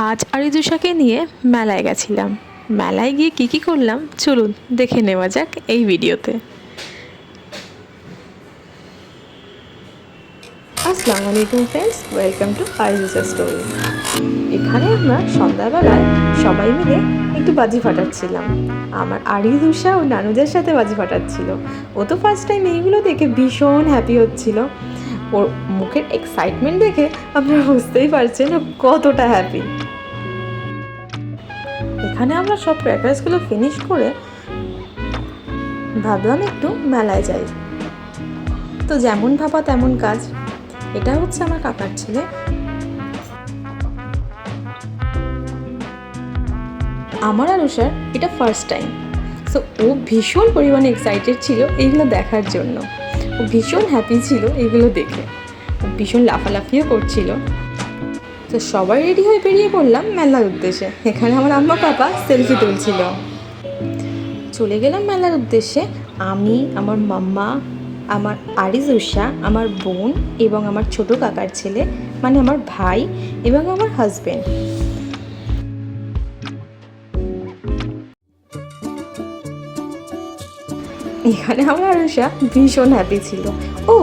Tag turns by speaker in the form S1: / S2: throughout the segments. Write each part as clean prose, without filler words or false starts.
S1: আজ আরিজুষাকে নিয়ে মেলায় গেছিলাম। মেলায় গিয়ে কী করলাম চলুন দেখে নেওয়া যাক এই ভিডিওতে। আসসালামু আলাইকুম ফ্রেন্ডস, ওয়েলকাম টু আরিজুষা স্টোরি। এখানে আমরা সন্ধ্যাবেলায় সবাই মিলে একটু বাজি ফাটাচ্ছিলাম। আমার আরিজুষা ও নানুদের সাথে বাজি ফাটাচ্ছিল। ও তো ফার্স্ট টাইম এইগুলো দেখে ভীষণ হ্যাপি হচ্ছিল। ওর মুখের এক্সাইটমেন্ট দেখে আপনারা বুঝতেই পারছেন ও কতটা হ্যাপি। এখানে আমরা সব ক্র্যাকার্সগুলো ফিনিশ করে ভাবলাম একটু মেলায় যাই। তো যেমন ভাবা তেমন কাজ। এটা হচ্ছে আমার কাকার ছেলে। আমার আর ওষার এটা ফার্স্ট টাইম। সো ও ভীষণ পরিমাণে এক্সাইটেড ছিল এইগুলো দেখার জন্য। ও ভীষণ হ্যাপি ছিল এইগুলো দেখে। ও ভীষণ লাফালাফিও করছিল। তো সবাই রেডি হয়ে বেরিয়ে পড়লাম মেলার উদ্দেশ্যে। এখানে আমার আম্মা পাপা সেলফি তুলছিল। চলে গেলাম মেলার উদ্দেশ্যে। আমি, আমার মাম্মা, আমার আরিজুষা, আমার বোন এবং আমার ছোট কাকার ছেলে মানে আমার ভাই এবং আমার হাজবেন্ড। এখানে আমার আরুষা ভীষণ হ্যাপি ছিল। ও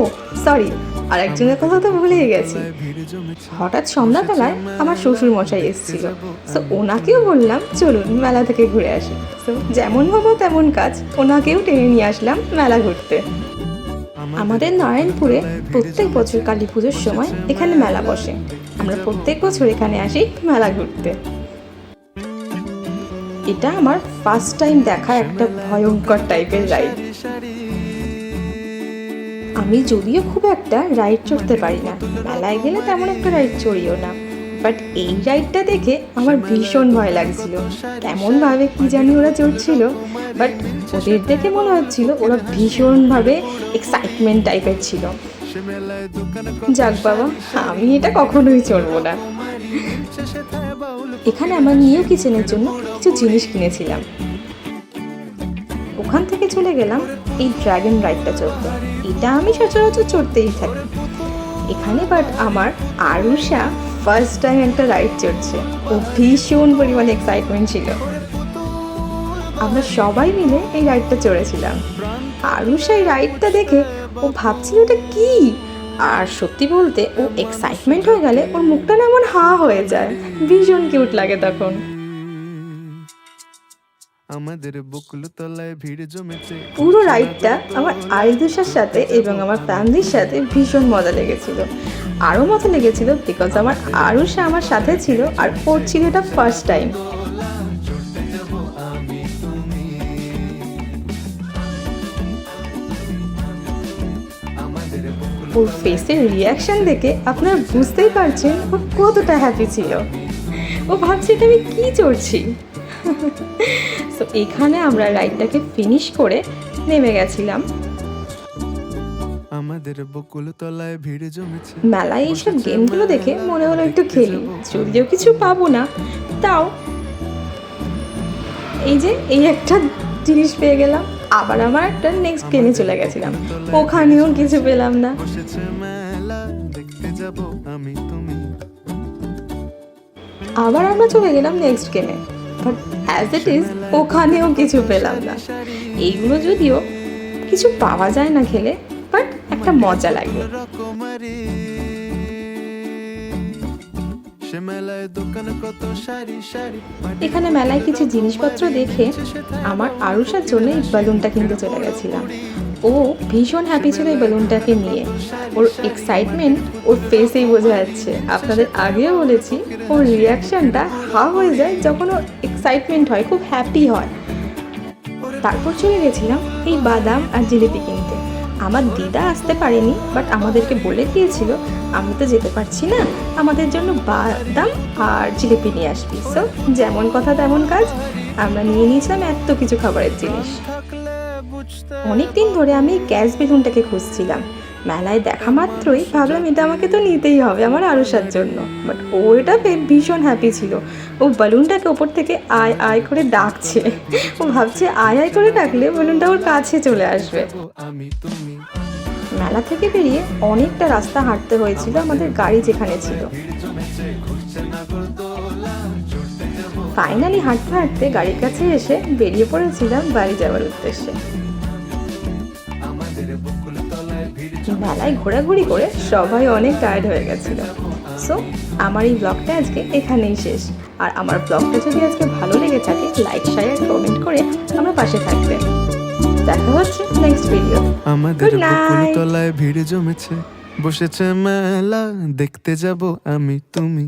S1: সরি, আর একজনের কথা তো ভুলেই গেছি। হঠাৎ সন্ধ্যাবেলায় আমার শ্বশুর মশাই এসেছিল। সো ওনাকেও বললাম চলুন মেলা থেকে ঘুরে আসি। সো যেমন ভাবো তেমন কাজ, ওনাকেও টেনে নিয়ে আসলাম মেলা ঘুরতে। আমাদের নারায়ণপুরে প্রত্যেক বছর কালী পুজোর সময় এখানে মেলা বসে। আমরা প্রত্যেক বছর এখানে আসি মেলা ঘুরতে। এটা আমার ফার্স্ট টাইম দেখা একটা ভয়ঙ্কর টাইপের রাইড। আমি যদিও খুব একটা রাইড চড়তে পারি না, মেলায় গেলে তেমন একটা রাইড চড়িও না, বাট এই রাইডটা দেখে আমার ভীষণ ভয় লাগছিল। কেমনভাবে কি জানি ওরা চড়ছিল, বাট ওদের দেখে মনে হচ্ছিল ওরা ভীষণভাবে এক্সাইটমেন্ট টাইপের ছিল। যাক বাবা, আমি এটা কখনোই চড়বো না। এখানে আমার নিউ কিচেনের জন্য কিছু জিনিস কিনেছিলাম। ওখান থেকে চলে গেলাম এই ড্রাগন রাইডটা চড়তে। এটা আমি সচরাচর চড়তেই থাকি এখানে, বাট আমার আরুষা ফার্স্ট টাইম একটা রাইড চড়ছে। ও ভীষণ পরিমাণে এক্সাইটমেন্ট ছিল। আমরা সবাই মিলে এই রাইডটা চড়েছিলাম। আরুষা এই রাইডটা দেখে ও ভাবছিল এটা কি, আর সত্যি বলতে ও এক্সাইটমেন্ট হয়ে গেলে ওর মুখটা না এমন হা হয়ে যায়। ভীষণ কিউট লাগে তখন। আমাদের বকুল তলায় ভিড় জমেছে। পুরো রাইডটা আমার আরিজুষার সাথে এবং আমার ফ্যামিলির সাথে ভীষণ মজা লেগেছিল। আরও মজা লেগেছিল বিকজ আমার আরুষা আমার সাথে ছিল আর ওর ছিল এটা ফার্স্ট টাইম। ওর ফেসের রিয়াকশন দেখে আপনারা বুঝতেই পারছেন ও কতটা হ্যাপি ছিল। ও ভাবছে এটা আমি কী চড়ছি। সো এখানে আমরা রাইডটাকে ফিনিশ করে নেমে গেছিলাম। আমাদের বকুল তলায় ভিড় জমেছে। মেলায় এইসব গেমগুলো দেখে মনে হলো একটু খেলি, যদিও কিছু পাবো না, তাও এই যে এই একটা জিনিস পেয়ে গেলাম। আবার আমার একটা নেক্সট গেমে চলে গেছিলাম, ওখানেও কিছু পেলাম না। আবার আমরা চলে গেলাম নেক্সট গেমে, বাট অ্যাজ ইট ইজ ওখানেও কিছু পেলাম না। এইগুলো যদিও কিছু পাওয়া যায় না খেলে, বাট একটা মজা লাগে। এখানে মেলায় কিছু জিনিসপত্র দেখে আমার আরুষার জন্য এই বেলুনটা কিনতে চলে গেছিলাম। ও ভীষণ হ্যাপি ছিল এই বেলুনটাকে নিয়ে। ওর এক্সাইটমেন্ট ওর ফেসেই বোঝা যাচ্ছে। আপনাদের আগেও বলেছি ওর রিয়াকশানটা হা হয়ে যায় যখন ওর এক্সাইটমেন্ট হয়, খুব হ্যাপি হয়। তারপর চলে গেছিলাম এই বাদাম আর জিলিপি কিনতে। আমার দিদা আসতে পারেনি, বাট আমাদেরকে বলে গিয়েছিল আমি তো যেতে পারছি না, আমাদের জন্য বাদাম আর জিলিপি নিয়ে আসবি। সো যেমন কথা তেমন কাজ, আমরা নিয়ে নিয়েছিলাম এত কিছু খাবারের জিনিস। অনেক দিন ধরে আমি গ্যাস বেলুনটাকে খুঁজছিলাম। মেলায় দেখা মাত্রই ভাবলাম এটা আমাকে তো নিতেই হবে আমার আরুষার জন্য, বাট ও এটা ভীষণ হ্যাপি ছিল। ও বেলুনটাকে ওপর থেকে আয় আয় করে ডাকছে। ও ভাবছে আয় আয় করে ডাকলে বেলুনটা ওর কাছে চলে আসবে। মেলা থেকে বেরিয়ে অনেকটা রাস্তা হাঁটতে হয়েছিল আমাদের গাড়ি যেখানে ছিল। ফাইনালি হাঁটতে হাঁটতে গাড়ির কাছে এসে বেরিয়ে পড়েছিলাম বাড়ি যাওয়ার উদ্দেশ্যে। মেলায় ঘোরাঘুরি করে সবাই অনেক টায়ার্ড হয়ে গেছিল। সো আমার এই ব্লগটা আজকে এখানেই শেষ। আর আমার ব্লগটা যদি আজকে ভালো লেগে থাকে, লাইক শেয়ার কমেন্ট করে আমার পাশে থাকবেন। দেখা হচ্ছে নেক্সট ভিডিও।
S2: আমাদের বকুলতলায় ভিড় জমেছে, বসেছে মেলা, দেখতে যাব আমি তুমি।